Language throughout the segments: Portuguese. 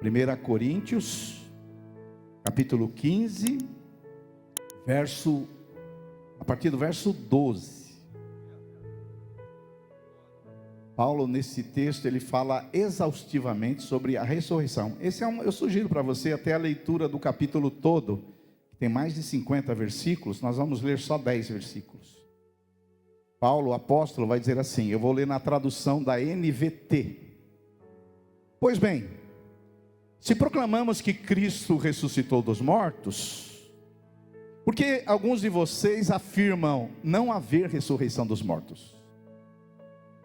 1 Coríntios, capítulo 15, a partir do verso 12. Paulo, nesse texto, ele fala exaustivamente sobre a ressurreição. Eu sugiro para você até a leitura do capítulo todo, que tem mais de 50 versículos. Nós vamos ler só 10 versículos. Paulo, o apóstolo, vai dizer assim, eu vou ler na tradução da NVT. Pois bem, se proclamamos que Cristo ressuscitou dos mortos, por que alguns de vocês afirmam não haver ressurreição dos mortos?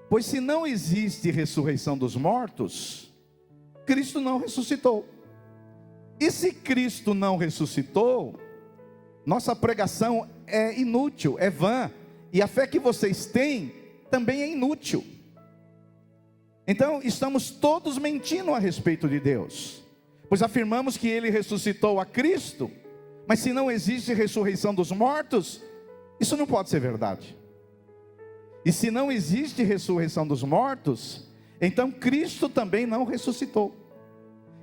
Pois se não existe ressurreição dos mortos, Cristo não ressuscitou. E se Cristo não ressuscitou, nossa pregação é inútil, é vã, e a fé que vocês têm também é inútil. Então estamos todos mentindo a respeito de Deus, pois afirmamos que Ele ressuscitou a Cristo, mas se não existe ressurreição dos mortos, isso não pode ser verdade. E se não existe ressurreição dos mortos, então Cristo também não ressuscitou.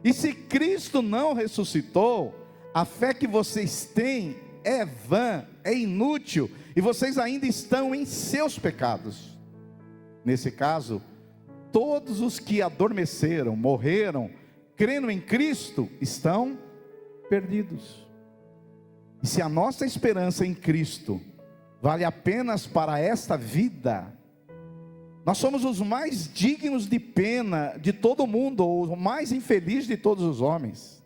E se Cristo não ressuscitou, a fé que vocês têm é vã, é inútil, e vocês ainda estão em seus pecados. Nesse caso, todos os que adormeceram, morreram, crendo em Cristo, estão perdidos. E se a nossa esperança em Cristo vale apenas para esta vida, nós somos os mais dignos de pena de todo mundo, ou o mais infeliz de todos os homens.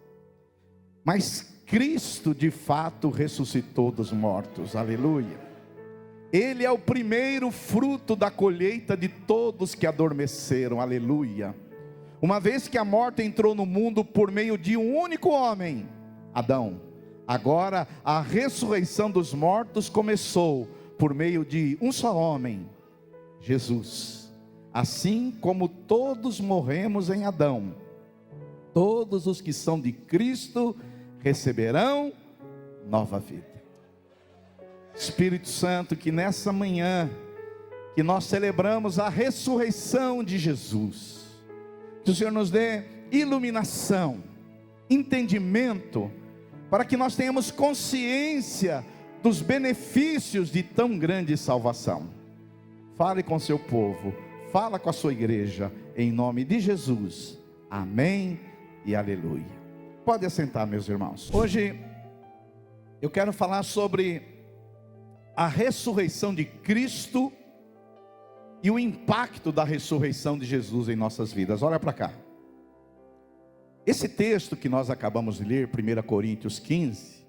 Mas Cristo de fato ressuscitou dos mortos, aleluia. Ele é o primeiro fruto da colheita de todos que adormeceram, aleluia. Uma vez que a morte entrou no mundo por meio de um único homem, Adão, agora a ressurreição dos mortos começou por meio de um só homem, Jesus. Assim como todos morremos em Adão, todos os que são de Cristo receberão nova vida. Espírito Santo, que nessa manhã que nós celebramos a ressurreição de Jesus, que o Senhor nos dê iluminação, entendimento, para que nós tenhamos consciência dos benefícios de tão grande salvação. Fale com seu povo, fala com a sua igreja, em nome de Jesus, amém e aleluia. Pode assentar, meus irmãos. Hoje eu quero falar sobre a ressurreição de Cristo e o impacto da ressurreição de Jesus em nossas vidas. Olha para cá. Esse texto que nós acabamos de ler, 1 Coríntios 15,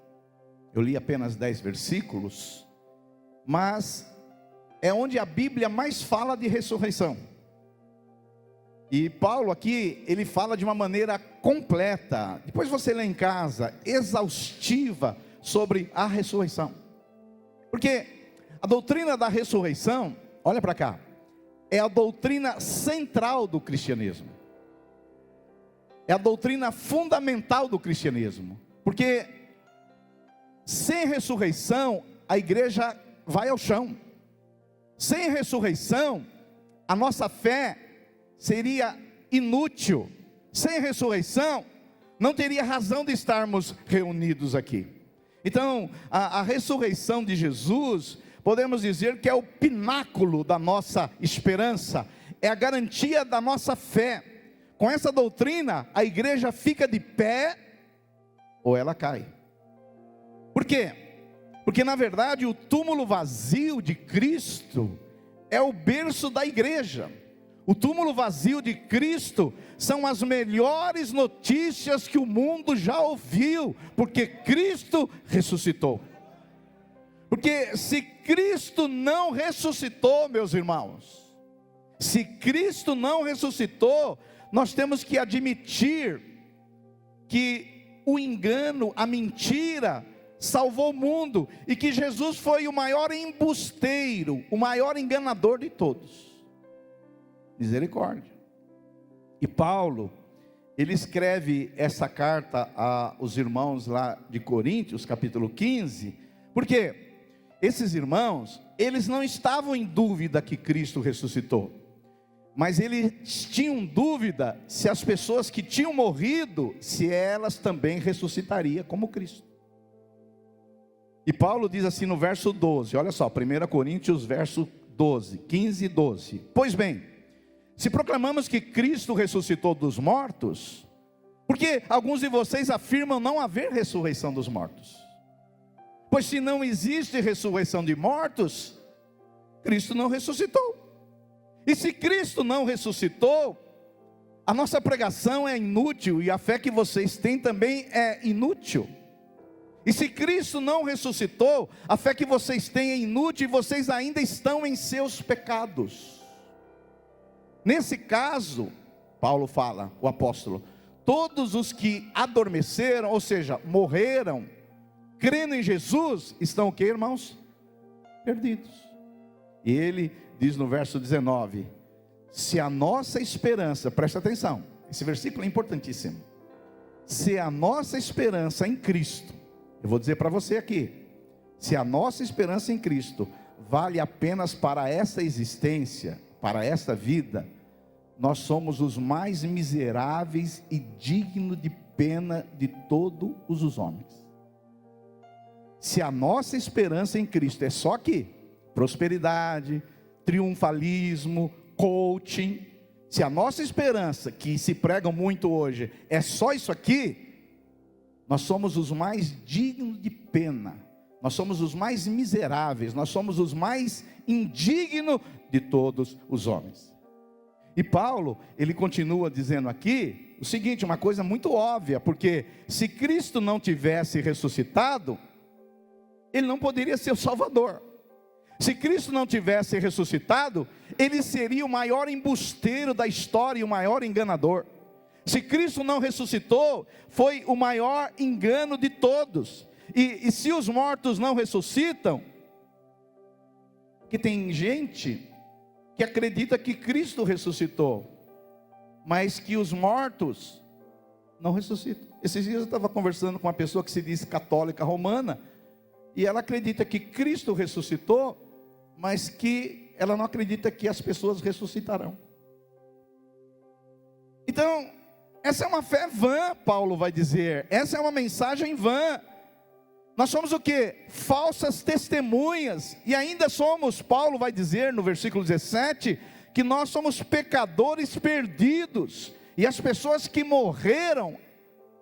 eu li apenas 10 versículos, mas é onde a Bíblia mais fala de ressurreição. E Paulo aqui, ele fala de uma maneira completa, depois você lê em casa, exaustiva, sobre a ressurreição. Porque a doutrina da ressurreição, olha para cá, é a doutrina central do cristianismo. É a doutrina fundamental do cristianismo. Porque sem ressurreição, a igreja vai ao chão. Sem ressurreição, a nossa fé seria inútil. Sem ressurreição, não teria razão de estarmos reunidos aqui. Então, a ressurreição de Jesus, podemos dizer que é o pináculo da nossa esperança, é a garantia da nossa fé. Com essa doutrina, a igreja fica de pé ou ela cai. Por quê? Porque na verdade o túmulo vazio de Cristo é o berço da igreja. O túmulo vazio de Cristo são as melhores notícias que o mundo já ouviu, porque Cristo ressuscitou. Porque se Cristo não ressuscitou, meus irmãos, se Cristo não ressuscitou, nós temos que admitir que o engano, a mentira, salvou o mundo, e que Jesus foi o maior embusteiro, o maior enganador de todos. Misericórdia. E Paulo, ele escreve essa carta aos irmãos lá de Coríntios, capítulo 15, porque esses irmãos, eles não estavam em dúvida que Cristo ressuscitou, mas eles tinham dúvida se as pessoas que tinham morrido, se elas também ressuscitariam como Cristo. E Paulo diz assim no verso 12, olha só, 1 Coríntios verso 12, 15 e 12. Pois bem, se proclamamos que Cristo ressuscitou dos mortos, porque alguns de vocês afirmam não haver ressurreição dos mortos. Pois se não existe ressurreição de mortos, Cristo não ressuscitou. E se Cristo não ressuscitou, a nossa pregação é inútil e a fé que vocês têm também é inútil. E se Cristo não ressuscitou, a fé que vocês têm é inútil e vocês ainda estão em seus pecados. Nesse caso, Paulo fala, o apóstolo, todos os que adormeceram, ou seja, morreram, crendo em Jesus, estão o que, irmãos? Perdidos. E ele diz no verso 19, se a nossa esperança, presta atenção, esse versículo é importantíssimo, se a nossa esperança em Cristo, eu vou dizer para você aqui, se a nossa esperança em Cristo vale apenas para essa existência, para esta vida, nós somos os mais miseráveis e dignos de pena de todos os homens. Se a nossa esperança em Cristo é só aqui, prosperidade, triunfalismo, coaching, se a nossa esperança, que se prega muito hoje, é só isso aqui, nós somos os mais dignos de pena, nós somos os mais miseráveis, nós somos os mais indignos de todos os homens. E Paulo, ele continua dizendo aqui o seguinte, uma coisa muito óbvia, porque se Cristo não tivesse ressuscitado, ele não poderia ser o Salvador. Se Cristo não tivesse ressuscitado, ele seria o maior embusteiro da história e o maior enganador. Se Cristo não ressuscitou, foi o maior engano de todos. E se os mortos não ressuscitam, que tem gente que acredita que Cristo ressuscitou, mas que os mortos não ressuscitam. Esses dias eu estava conversando com uma pessoa que se diz católica romana, e ela acredita que Cristo ressuscitou, mas que ela não acredita que as pessoas ressuscitarão. Então, essa é uma fé vã, Paulo vai dizer, essa é uma mensagem vã. Nós somos o que? Falsas testemunhas, e ainda somos, Paulo vai dizer no versículo 17, que nós somos pecadores perdidos, e as pessoas que morreram,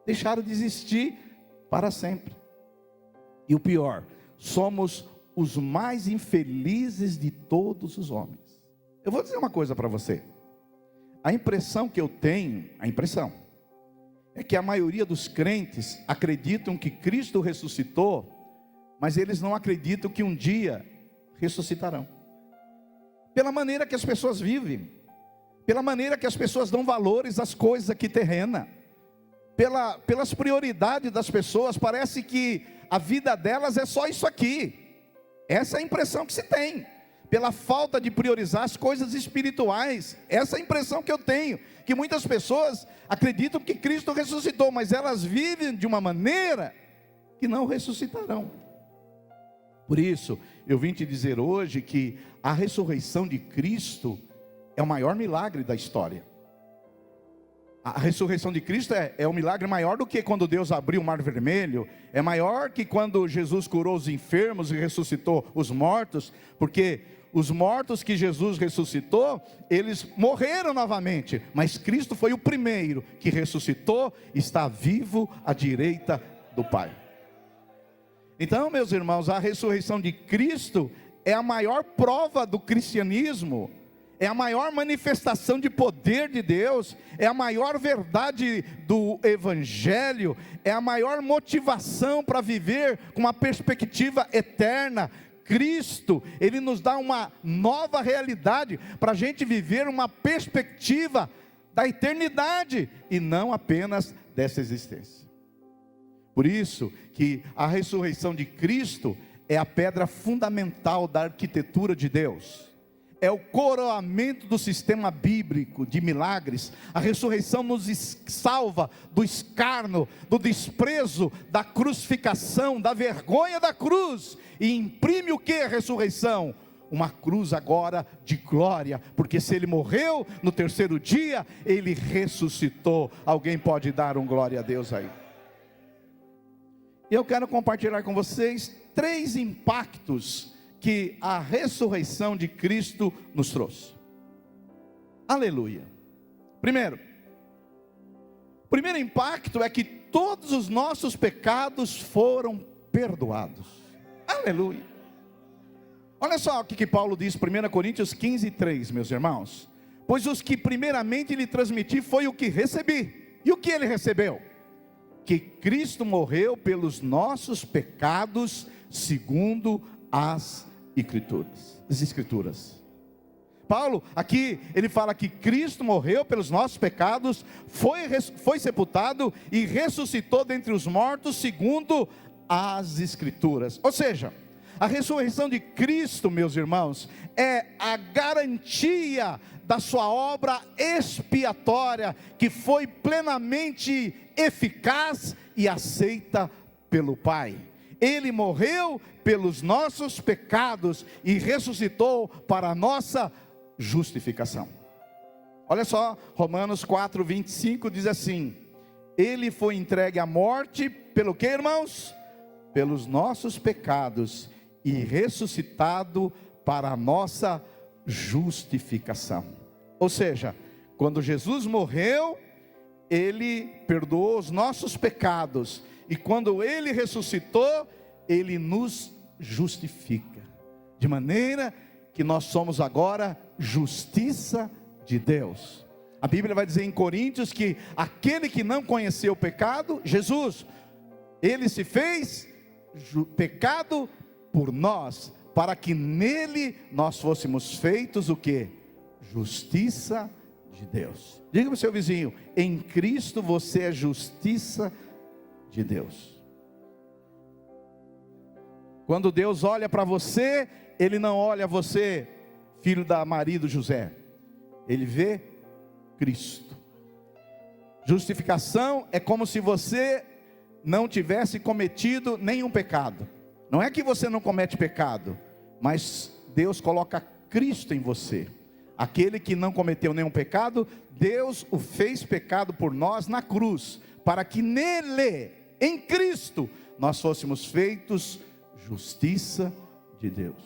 deixaram de existir para sempre. E o pior, somos os mais infelizes de todos os homens. Eu vou dizer uma coisa para você, a impressão que eu tenho, é que a maioria dos crentes acreditam que Cristo ressuscitou, mas eles não acreditam que um dia ressuscitarão. Pela maneira que as pessoas vivem, pela maneira que as pessoas dão valores às coisas aqui terrenas, pelas prioridades das pessoas, parece que a vida delas é só isso aqui. Essa é a impressão que se tem, pela falta de priorizar as coisas espirituais. Essa é a impressão que eu tenho, que muitas pessoas acreditam que Cristo ressuscitou, mas elas vivem de uma maneira que não ressuscitarão. Por isso, eu vim te dizer hoje que a ressurreição de Cristo é o maior milagre da história. A ressurreição de Cristo é um milagre maior do que quando Deus abriu o mar vermelho, é maior que quando Jesus curou os enfermos e ressuscitou os mortos, porque os mortos que Jesus ressuscitou, eles morreram novamente, mas Cristo foi o primeiro que ressuscitou, está vivo à direita do Pai. Então, meus irmãos, a ressurreição de Cristo é a maior prova do cristianismo, é a maior manifestação de poder de Deus, é a maior verdade do Evangelho, é a maior motivação para viver com uma perspectiva eterna. Cristo, Ele nos dá uma nova realidade, para a gente viver uma perspectiva da eternidade, e não apenas dessa existência. Por isso que a ressurreição de Cristo é a pedra fundamental da arquitetura de Deus. É o coroamento do sistema bíblico de milagres. A ressurreição nos salva do escárnio, do desprezo, da crucificação, da vergonha da cruz. E imprime o que a ressurreição? uma cruz agora de glória, porque se ele morreu no terceiro dia, ele ressuscitou. Alguém pode dar um glória a Deus aí? E eu quero compartilhar com vocês 3 impactos que a ressurreição de Cristo nos trouxe. Aleluia. Primeiro impacto é que todos os nossos pecados foram perdoados. Aleluia. Olha só o que Paulo diz, 1 Coríntios 15:3, meus irmãos. Pois os que primeiramente lhe transmiti foi o que recebi. E o que ele recebeu? Que Cristo morreu pelos nossos pecados, segundo as Escrituras. Paulo, aqui, ele fala que Cristo morreu pelos nossos pecados, foi sepultado e ressuscitou dentre os mortos, segundo as Escrituras. Ou seja, a ressurreição de Cristo, meus irmãos, é a garantia da sua obra expiatória, que foi plenamente eficaz e aceita pelo Pai. Ele morreu pelos nossos pecados e ressuscitou para a nossa justificação. Olha só, Romanos 4:25 diz assim: ele foi entregue à morte, pelo que, irmãos? Pelos nossos pecados, e ressuscitado para a nossa justificação. Ou seja, quando Jesus morreu, ele perdoou os nossos pecados, e quando ele ressuscitou, ele nos justifica, de maneira que nós somos agora justiça de Deus. A Bíblia vai dizer em Coríntios que aquele que não conheceu o pecado, Jesus, ele se fez pecado por nós, para que nele nós fôssemos feitos o que? Justiça de Deus. Diga para o seu vizinho: em Cristo você é justiça de Deus. Quando Deus olha para você, Ele não olha você, filho da Maria do José, Ele vê Cristo. Justificação é como se você não tivesse cometido nenhum pecado. Não é que você não comete pecado, mas Deus coloca Cristo em você. Aquele que não cometeu nenhum pecado, Deus o fez pecado por nós na cruz, para que nele, em Cristo, nós fôssemos feitos justiça de Deus.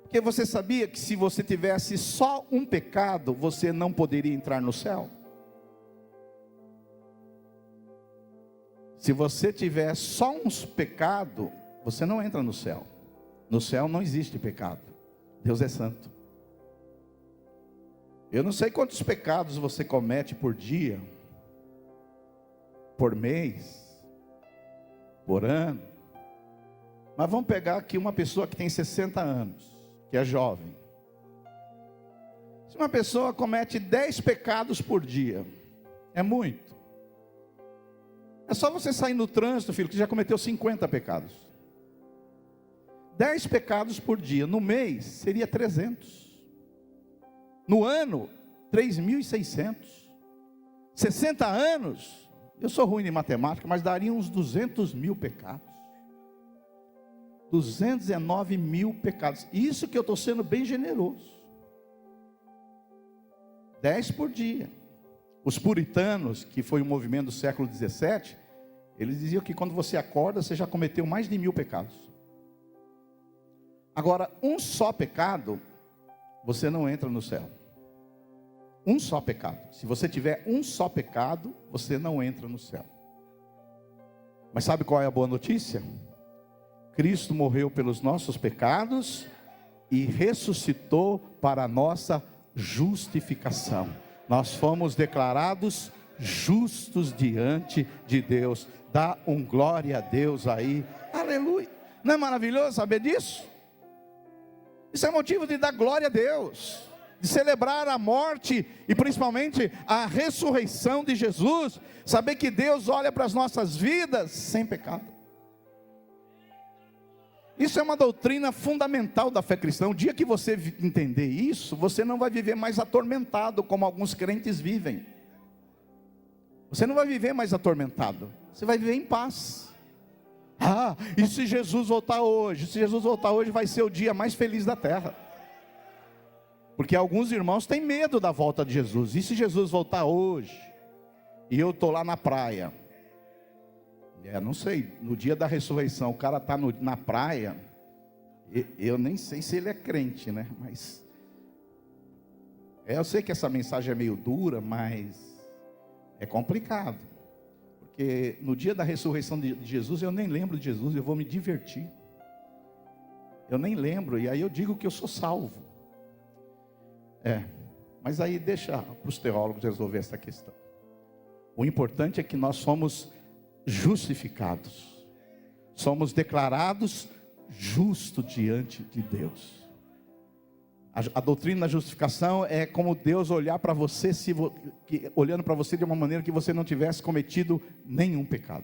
Porque você sabia que se você tivesse só um pecado, você não poderia entrar no céu? Se você tiver só uns pecados, você não entra no céu. No céu não existe pecado. Deus é santo. Eu não sei quantos pecados você comete por dia, por mês, por ano. Mas vamos pegar aqui uma pessoa que tem 60 anos, que é jovem. Se uma pessoa comete 10 pecados por dia, é muito. É só você sair no trânsito, filho, que já cometeu 50 pecados. 10 pecados por dia, no mês seria 300. No ano, 3.600. 60 anos, eu sou ruim em matemática, mas daria uns 200 mil pecados. 219 mil pecados. Isso que eu estou sendo bem generoso. 10 por dia. Os puritanos, que foi um movimento do século 17, eles diziam que quando você acorda, você já cometeu mais de 1000 pecados. Agora, um só pecado, você não entra no céu. Um só pecado. Se você tiver um só pecado, você não entra no céu. Mas sabe qual é a boa notícia? Cristo morreu pelos nossos pecados e ressuscitou para a nossa justificação. Nós fomos declarados justos diante de Deus. Dá um glória a Deus aí. Aleluia. Não é maravilhoso saber disso? Isso é motivo de dar glória a Deus, de celebrar a morte e principalmente a ressurreição de Jesus. Saber que Deus olha para as nossas vidas sem pecado. Isso é uma doutrina fundamental da fé cristã. O dia que você entender isso, você não vai viver mais atormentado como alguns crentes vivem. Você não vai viver mais atormentado, você vai viver em paz. Ah, e se Jesus voltar hoje? Se Jesus voltar hoje vai ser o dia mais feliz da terra. Porque alguns irmãos têm medo da volta de Jesus. E se Jesus voltar hoje? E eu estou lá na praia. Não sei, no dia da ressurreição, o cara está na praia. Eu nem sei se ele é crente, né? Mas eu sei que essa mensagem é meio dura, mas é complicado. Porque no dia da ressurreição de Jesus, eu nem lembro de Jesus, eu vou me divertir. Eu nem lembro, e aí eu digo que eu sou salvo. Mas aí deixa para os teólogos resolver essa questão. O importante é que nós somos justificados. Somos declarados justos diante de Deus. A doutrina da justificação é como Deus olhar para você, olhando para você de uma maneira que você não tivesse cometido nenhum pecado.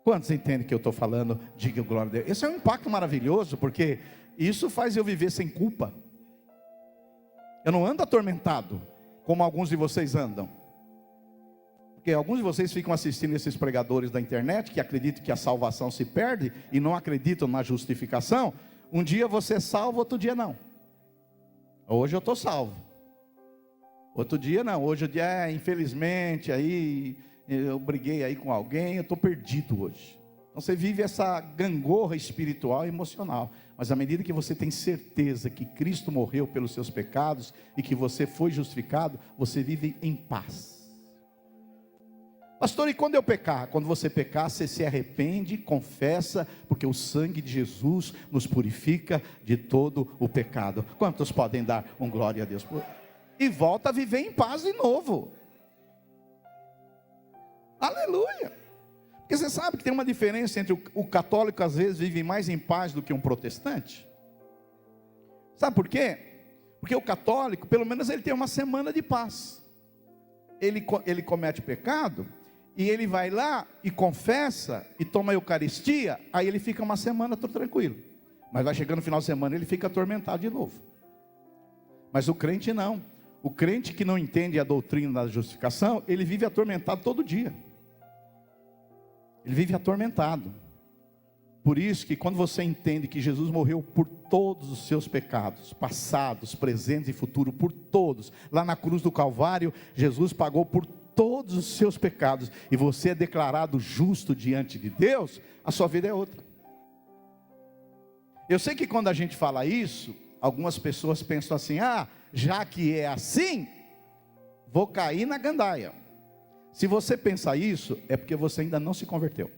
Quantos entendem que eu estou falando? Diga glória a Deus. Esse é um impacto maravilhoso, porque isso faz eu viver sem culpa. Eu não ando atormentado, como alguns de vocês andam. Porque alguns de vocês ficam assistindo esses pregadores da internet, que acreditam que a salvação se perde, e não acreditam na justificação. Um dia você é salvo, outro dia não. Hoje eu estou salvo, outro dia não. Hoje o dia infelizmente, aí eu briguei aí com alguém, eu estou perdido hoje. Então você vive essa gangorra espiritual e emocional. Mas à medida que você tem certeza que Cristo morreu pelos seus pecados e que você foi justificado, você vive em paz. Pastor, e quando eu pecar? Quando você pecar, você se arrepende, confessa, porque o sangue de Jesus nos purifica de todo o pecado. Quantos podem dar um glória a Deus? E volta a viver em paz de novo. Aleluia. Porque você sabe que tem uma diferença entre o católico às vezes vive mais em paz do que um protestante. Sabe por quê? Porque o católico, pelo menos ele tem uma semana de paz. Ele comete pecado, e ele vai lá e confessa, e toma a Eucaristia, aí ele fica uma semana tudo tranquilo. Mas vai chegando no final de semana, ele fica atormentado de novo. Mas o crente não. O crente que não entende a doutrina da justificação, ele vive atormentado todo dia. Ele vive atormentado. Por isso que quando você entende que Jesus morreu por todos os seus pecados, passados, presentes e futuros, por todos, lá na cruz do Calvário, Jesus pagou por todos os seus pecados, e você é declarado justo diante de Deus, a sua vida é outra. Eu sei que quando a gente fala isso, algumas pessoas pensam assim: já que é assim, vou cair na gandaia. Se você pensar isso, é porque você ainda não se converteu.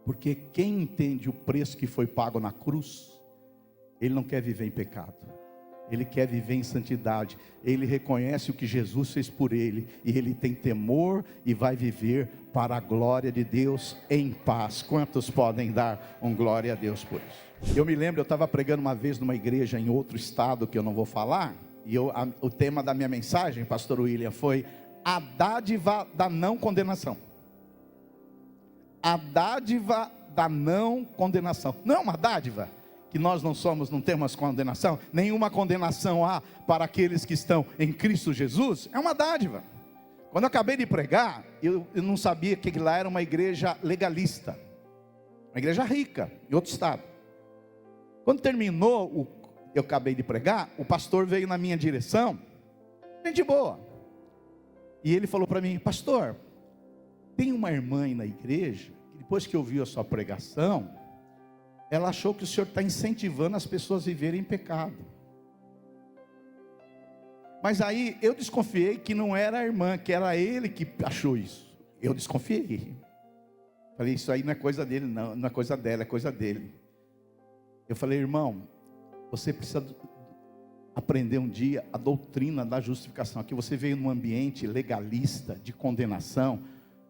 Porque quem entende o preço que foi pago na cruz, ele não quer viver em pecado, ele quer viver em santidade. Ele reconhece o que Jesus fez por ele, e ele tem temor e vai viver para a glória de Deus em paz. Quantos podem dar um glória a Deus por isso? Eu me lembro, eu estava pregando uma vez numa igreja em outro estado que eu não vou falar, e o tema da minha mensagem, pastor William, foi a dádiva da não condenação. A dádiva da não condenação. Não é uma dádiva que nós não temos condenação? Nenhuma condenação há para aqueles que estão em Cristo Jesus. É uma dádiva. Quando eu acabei de pregar, eu não sabia que lá era uma igreja legalista, uma igreja rica, em outro estado. Quando terminou, eu acabei de pregar, o pastor veio na minha direção, gente boa, e ele falou para mim: pastor, tem uma irmã aí na igreja, que depois que ouviu a sua pregação, ela achou que o senhor está incentivando as pessoas a viverem em pecado. Mas aí eu desconfiei que não era a irmã, que era ele que achou isso. Eu desconfiei. Falei: isso aí não é coisa dele, não é coisa dela, é coisa dele. Eu falei: irmão, você precisa aprender um dia a doutrina da justificação. Aqui você veio num ambiente legalista, de condenação.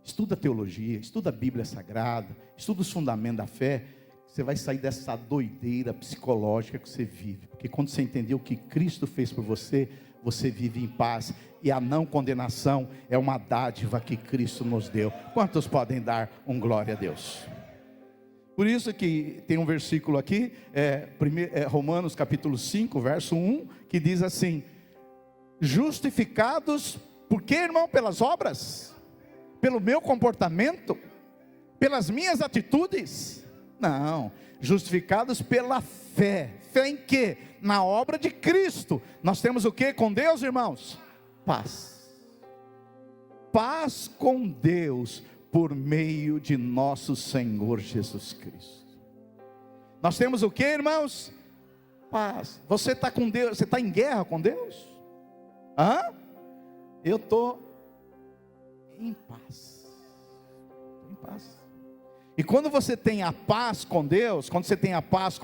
Estuda teologia, estuda a Bíblia Sagrada, estuda os fundamentos da fé. Você vai sair dessa doideira psicológica que você vive. Porque quando você entender o que Cristo fez por você, você vive em paz. E a não condenação é uma dádiva que Cristo nos deu. Quantos podem dar um glória a Deus? Por isso que tem um versículo aqui, Romanos capítulo 5, verso 1, que diz assim: justificados, por quê, irmão? Pelas obras? Pelo meu comportamento? Pelas minhas atitudes? Não, justificados pela fé. Fé em quê? Na obra de Cristo. Nós temos o que com Deus, irmãos? Paz. Paz com Deus por meio de nosso Senhor Jesus Cristo. Nós temos o que, irmãos? Paz. Você está com Deus? Você está em guerra com Deus? Hã? Eu estou em paz. Estou em paz. E quando você tem a paz com Deus, você tem a paz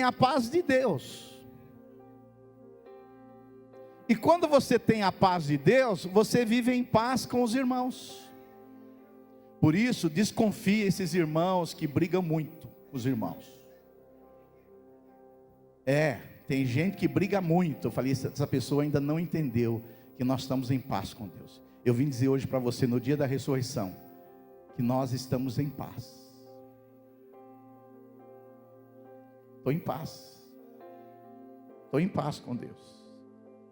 a paz de Deus. E quando você tem a paz de Deus, você vive em paz com os irmãos. Por isso, desconfie esses irmãos que brigam muito, os irmãos. Tem gente que briga muito. Eu falei, essa pessoa ainda não entendeu que nós estamos em paz com Deus. Eu vim dizer hoje para você, no dia da ressurreição, que nós estamos em paz. Estou em paz. Estou em paz com Deus.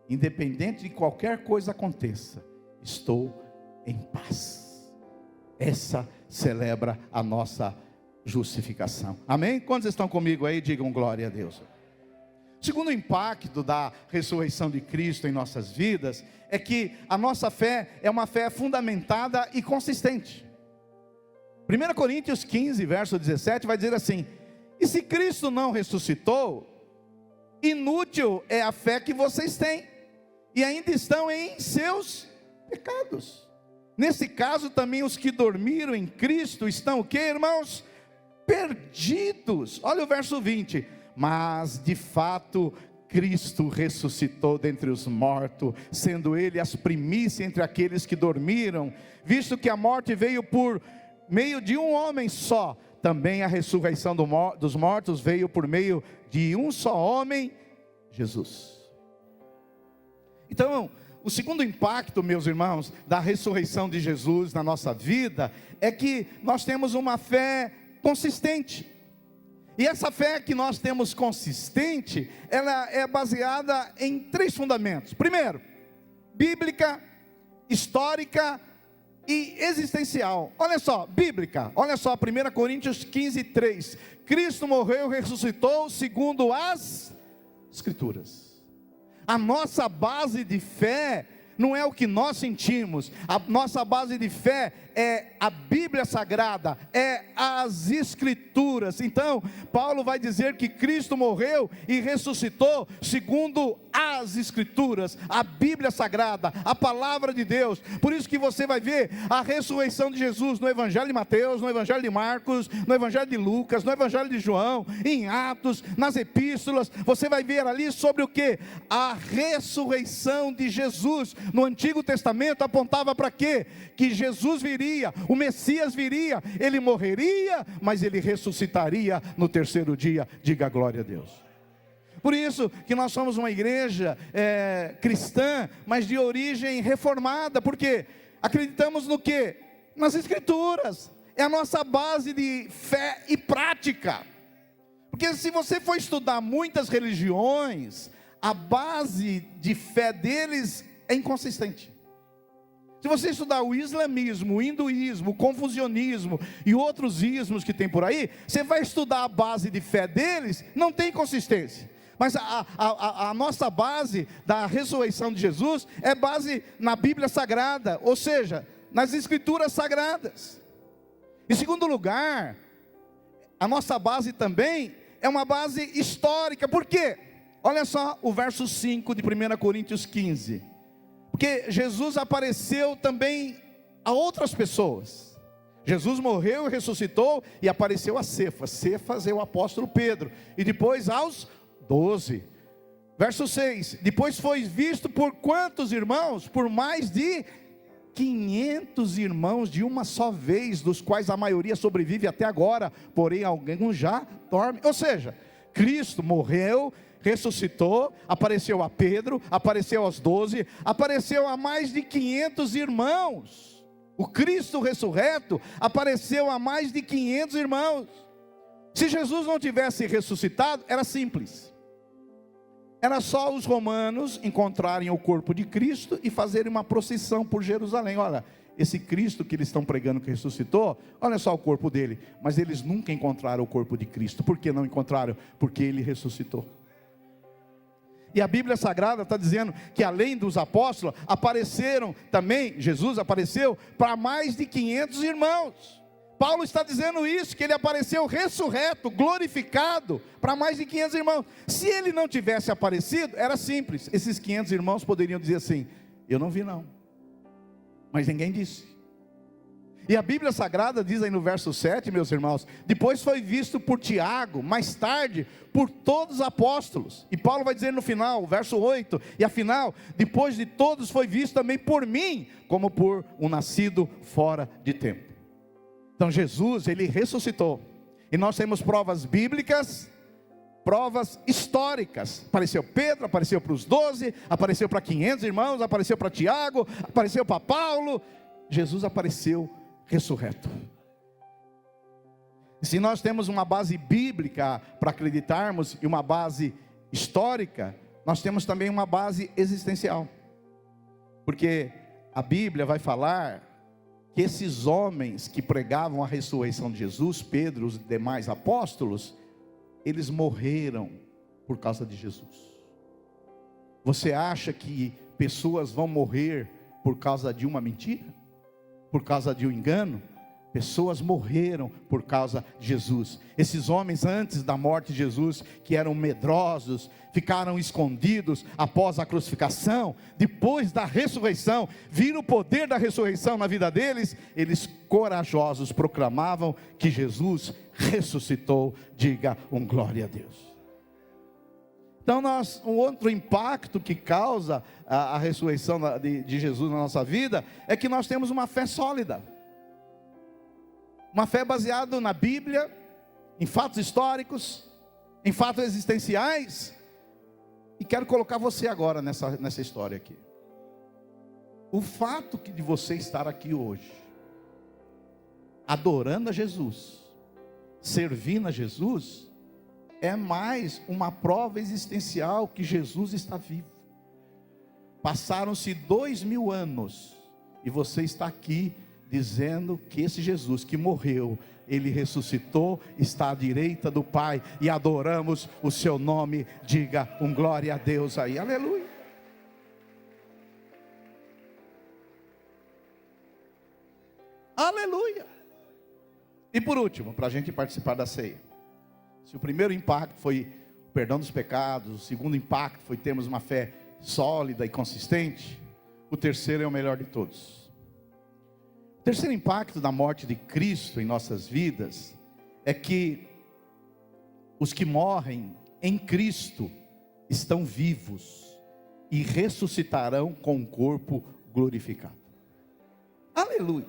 Independente de qualquer coisa aconteça, estou em paz. Essa celebra a nossa justificação. Amém? Quantos estão comigo aí? Digam glória a Deus. O segundo impacto da ressurreição de Cristo em nossas vidas é que a nossa fé é uma fé fundamentada e consistente. 1 Coríntios 15, verso 17 vai dizer assim: e se Cristo não ressuscitou, inútil é a fé que vocês têm, e ainda estão em seus pecados. Nesse caso também os que dormiram em Cristo estão o que, irmãos? Perdidos. Olha o verso 20. Mas de fato Cristo ressuscitou dentre os mortos, sendo Ele as primícias entre aqueles que dormiram, visto que a morte veio por meio de um homem só, também a ressurreição dos mortos veio por meio de um só homem, Jesus. Então, o segundo impacto, meus irmãos, da ressurreição de Jesus na nossa vida, é que nós temos uma fé consistente. E essa fé que nós temos consistente, ela é baseada em 3 fundamentos. Primeiro, bíblica, histórica e existencial. Olha só, bíblica, olha só, 1 Coríntios 15, 3. Cristo morreu e ressuscitou segundo as Escrituras. A nossa base de fé não é o que nós sentimos. A nossa base de fé é a Bíblia Sagrada, é as Escrituras. Então, Paulo vai dizer que Cristo morreu e ressuscitou segundo as Escrituras, a Bíblia Sagrada, a Palavra de Deus. Por isso que você vai ver a ressurreição de Jesus no Evangelho de Mateus, no Evangelho de Marcos, no Evangelho de Lucas, no Evangelho de João, em Atos, nas Epístolas. Você vai ver ali sobre o que? A ressurreição de Jesus. No Antigo Testamento apontava para quê? Que Jesus viria, o Messias viria, ele morreria, mas ele ressuscitaria no terceiro dia. Diga glória a Deus. Por isso que nós somos uma igreja cristã, mas de origem reformada, porque acreditamos no quê? Nas Escrituras. É a nossa base de fé e prática. Porque se você for estudar muitas religiões, a base de fé deles é inconsistente. Se você estudar o islamismo, o hinduísmo, o confucionismo e outros ismos que tem por aí, você vai estudar a base de fé deles, não tem consistência. Mas a nossa base da ressurreição de Jesus é base na Bíblia Sagrada, ou seja, nas Escrituras Sagradas. Em segundo lugar, a nossa base também é uma base histórica. Por quê? Olha só o verso 5 de 1 Coríntios 15. Porque Jesus apareceu também a outras pessoas. Jesus morreu e ressuscitou e apareceu a Cefas. Cefas é o apóstolo Pedro. E depois aos 12. Verso 6. Depois foi visto por quantos irmãos? Por mais de 500 irmãos de uma só vez, dos quais a maioria sobrevive até agora, porém alguns já dormem. Ou seja, Cristo morreu, ressuscitou, apareceu a Pedro, apareceu aos 12, apareceu a mais de 500 irmãos. O Cristo ressurreto apareceu a mais de 500 irmãos. Se Jesus não tivesse ressuscitado, era simples. Era só os romanos encontrarem o corpo de Cristo e fazerem uma procissão por Jerusalém. Olha, esse Cristo que eles estão pregando que ressuscitou, olha só o corpo dele. Mas eles nunca encontraram o corpo de Cristo. Por que não encontraram? Porque ele ressuscitou. E a Bíblia Sagrada está dizendo que além dos apóstolos, apareceram também, Jesus apareceu para mais de 500 irmãos. Paulo está dizendo isso, que ele apareceu ressurreto, glorificado, para mais de 500 irmãos. Se ele não tivesse aparecido, era simples, esses 500 irmãos poderiam dizer assim: eu não vi não, mas ninguém disse. E a Bíblia Sagrada diz aí no verso 7, meus irmãos, depois foi visto por Tiago, mais tarde por todos os apóstolos. E Paulo vai dizer no final, verso 8, e afinal, depois de todos foi visto também por mim, como por um nascido fora de tempo. Então Jesus, ele ressuscitou, e nós temos provas bíblicas, provas históricas. Apareceu Pedro, apareceu para os 12, apareceu para 500 irmãos, apareceu para Tiago, apareceu para Paulo. Jesus apareceu ressurreto. E se nós temos uma base bíblica para acreditarmos e uma base histórica, nós temos também uma base existencial, porque a Bíblia vai falar que esses homens que pregavam a ressurreição de Jesus, Pedro e os demais apóstolos, eles morreram por causa de Jesus. Você acha que pessoas vão morrer por causa de uma mentira? Por causa de um engano? Pessoas morreram por causa de Jesus. Esses homens antes da morte de Jesus, que eram medrosos, ficaram escondidos após a crucificação. Depois da ressurreição, viram o poder da ressurreição na vida deles. Eles corajosos proclamavam que Jesus ressuscitou. Diga um glória a Deus. Então um outro impacto que causa a ressurreição de Jesus na nossa vida, é que nós temos uma fé sólida. Uma fé baseada na Bíblia, em fatos históricos, em fatos existenciais. E quero colocar você agora nessa história aqui. O fato de você estar aqui hoje, adorando a Jesus, servindo a Jesus, é mais uma prova existencial que Jesus está vivo. Passaram-se 2000 anos, e você está aqui dizendo que esse Jesus que morreu, ele ressuscitou, está à direita do Pai, e adoramos o seu nome. Diga um glória a Deus aí, aleluia. Aleluia. E por último, para a gente participar da ceia, se o primeiro impacto foi o perdão dos pecados, o segundo impacto foi termos uma fé sólida e consistente, o terceiro é o melhor de todos. O terceiro impacto da morte de Cristo em nossas vidas é que os que morrem em Cristo estão vivos e ressuscitarão com o corpo glorificado. Aleluia.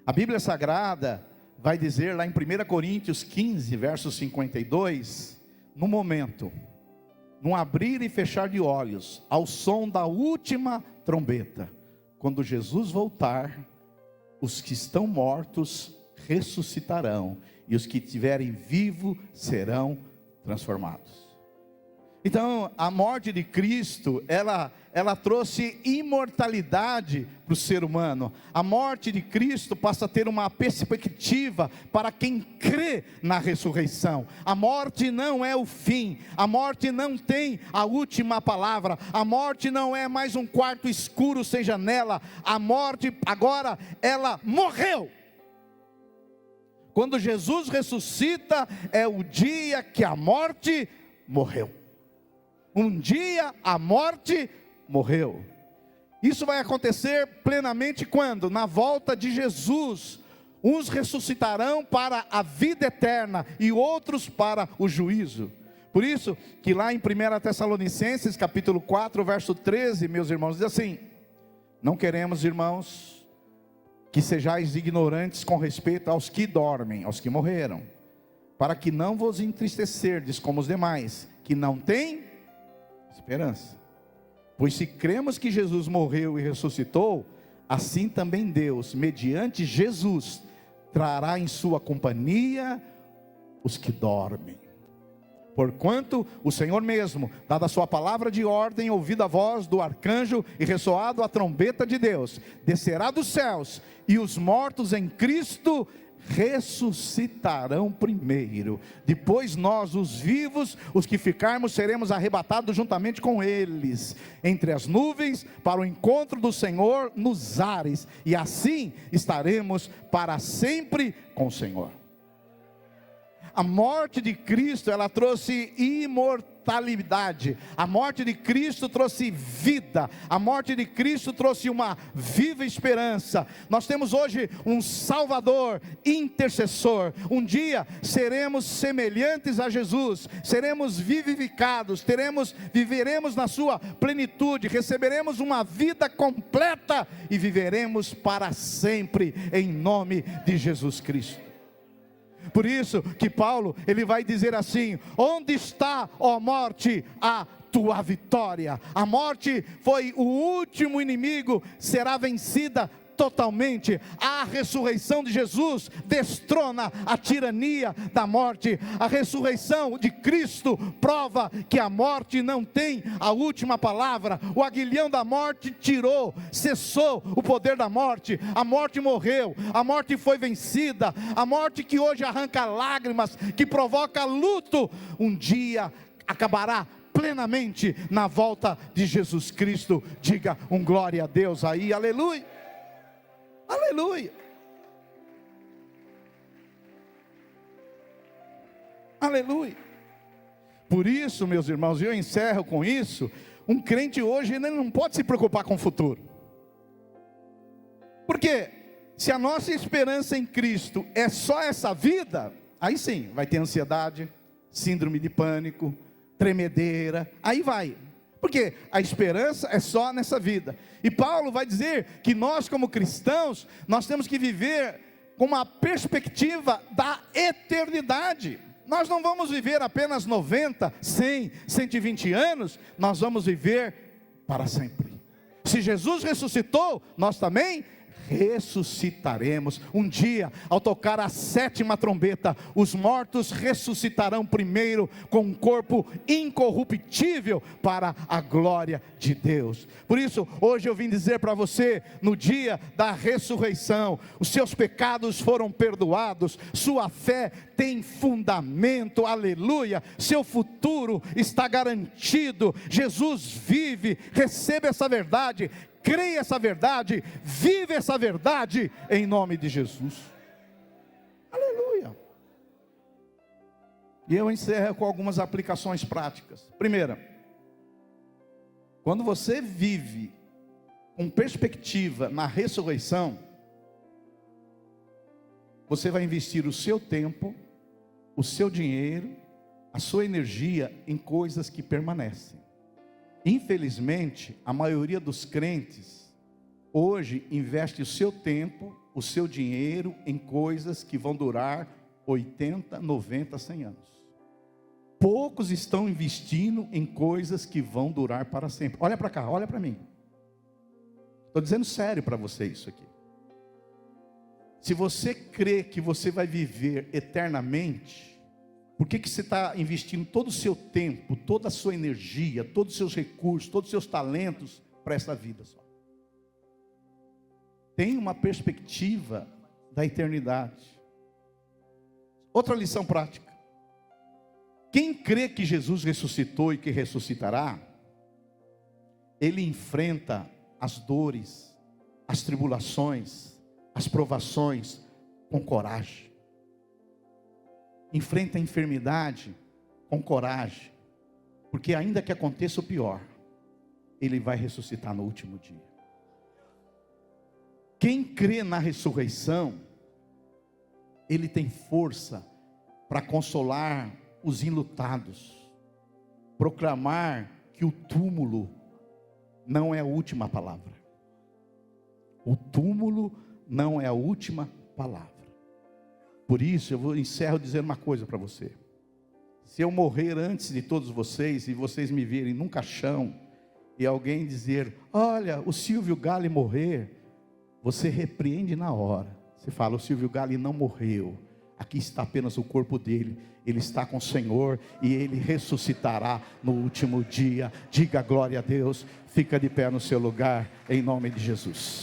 A Bíblia Sagrada vai dizer lá em 1 Coríntios 15, verso 52, no momento, num abrir e fechar de olhos, ao som da última trombeta, quando Jesus voltar, os que estão mortos ressuscitarão, e os que estiverem vivos serão transformados. Então, a morte de Cristo, ela trouxe imortalidade para o ser humano. A morte de Cristo passa a ter uma perspectiva para quem crê na ressurreição. A morte não é o fim, a morte não tem a última palavra, a morte não é mais um quarto escuro sem janela. A morte agora, ela morreu. Quando Jesus ressuscita, é o dia que a morte morreu. Um dia a morte morreu. Isso vai acontecer plenamente quando? Na volta de Jesus. Uns ressuscitarão para a vida eterna e outros para o juízo. Por isso que lá em 1 Tessalonicenses capítulo 4, verso 13, meus irmãos, diz assim: não queremos, irmãos, que sejais ignorantes com respeito aos que dormem, aos que morreram, para que não vos entristecerdes como os demais, que não têm esperança. Pois se cremos que Jesus morreu e ressuscitou, assim também Deus, mediante Jesus, trará em sua companhia os que dormem. Porquanto o Senhor mesmo, dada a sua palavra de ordem, ouvida a voz do arcanjo e ressoado a trombeta de Deus, descerá dos céus, e os mortos em Cristo ressuscitarão primeiro. Depois nós, os vivos, os que ficarmos, seremos arrebatados juntamente com eles, entre as nuvens, para o encontro do Senhor nos ares, e assim estaremos para sempre com o Senhor. A morte de Cristo, ela trouxe imortalidade. A morte de Cristo trouxe vida. A morte de Cristo trouxe uma viva esperança. Nós temos hoje um Salvador, intercessor. Um dia seremos semelhantes a Jesus, seremos vivificados, viveremos na sua plenitude, receberemos uma vida completa e viveremos para sempre em nome de Jesus Cristo. Por isso que Paulo, ele vai dizer assim: onde está, ó morte, a tua vitória? A morte foi o último inimigo, será vencida totalmente. A ressurreição de Jesus destrona a tirania da morte. A ressurreição de Cristo prova que a morte não tem a última palavra. O aguilhão da morte cessou o poder da morte. A morte morreu, a morte foi vencida. A morte que hoje arranca lágrimas, que provoca luto, um dia acabará plenamente na volta de Jesus Cristo. Diga um glória a Deus aí, aleluia. Aleluia, aleluia. Por isso, meus irmãos, eu encerro com isso. Um crente hoje ele não pode se preocupar com o futuro, porque se a nossa esperança em Cristo é só essa vida, aí sim, vai ter ansiedade, síndrome de pânico, tremedeira, aí vai. Porque a esperança é só nessa vida. E Paulo vai dizer que nós como cristãos, nós temos que viver com uma perspectiva da eternidade. Nós não vamos viver apenas 90, 100, 120 anos, nós vamos viver para sempre. Se Jesus ressuscitou, nós também ressuscitaremos. Um dia, ao tocar a 7ª trombeta, os mortos ressuscitarão primeiro com um corpo incorruptível para a glória de Deus. Por isso, hoje eu vim dizer para você, no dia da ressurreição, os seus pecados foram perdoados, sua fé tem fundamento, aleluia, seu futuro está garantido. Jesus vive, receba essa verdade, creia essa verdade, vive essa verdade, em nome de Jesus, aleluia. E eu encerro com algumas aplicações práticas. Primeira, quando você vive com perspectiva na ressurreição, você vai investir o seu tempo, o seu dinheiro, a sua energia em coisas que permanecem. Infelizmente, a maioria dos crentes hoje investe o seu tempo, o seu dinheiro em coisas que vão durar 80, 90, 100 anos. Poucos estão investindo em coisas que vão durar para sempre. Olha para cá, olha para mim. Estou dizendo sério para você isso aqui. Se você crê que você vai viver eternamente, por que você está investindo todo o seu tempo, toda a sua energia, todos os seus recursos, todos os seus talentos para essa vida só? Tem uma perspectiva da eternidade. Outra lição prática. Quem crê que Jesus ressuscitou e que ressuscitará, ele enfrenta as dores, as tribulações, as provações com coragem. Enfrenta a enfermidade com coragem, porque ainda que aconteça o pior, ele vai ressuscitar no último dia. Quem crê na ressurreição, ele tem força para consolar os enlutados, proclamar que o túmulo não é a última palavra. O túmulo não é a última palavra. Por isso eu encerro dizendo uma coisa para você. Se eu morrer antes de todos vocês, e vocês me virem num caixão, e alguém dizer, olha, o Silvio Galli morrer, você repreende na hora. Você fala, o Silvio Galli não morreu. Aqui está apenas o corpo dele. Ele está com o Senhor e ele ressuscitará no último dia. Diga glória a Deus. Fica de pé no seu lugar, em nome de Jesus.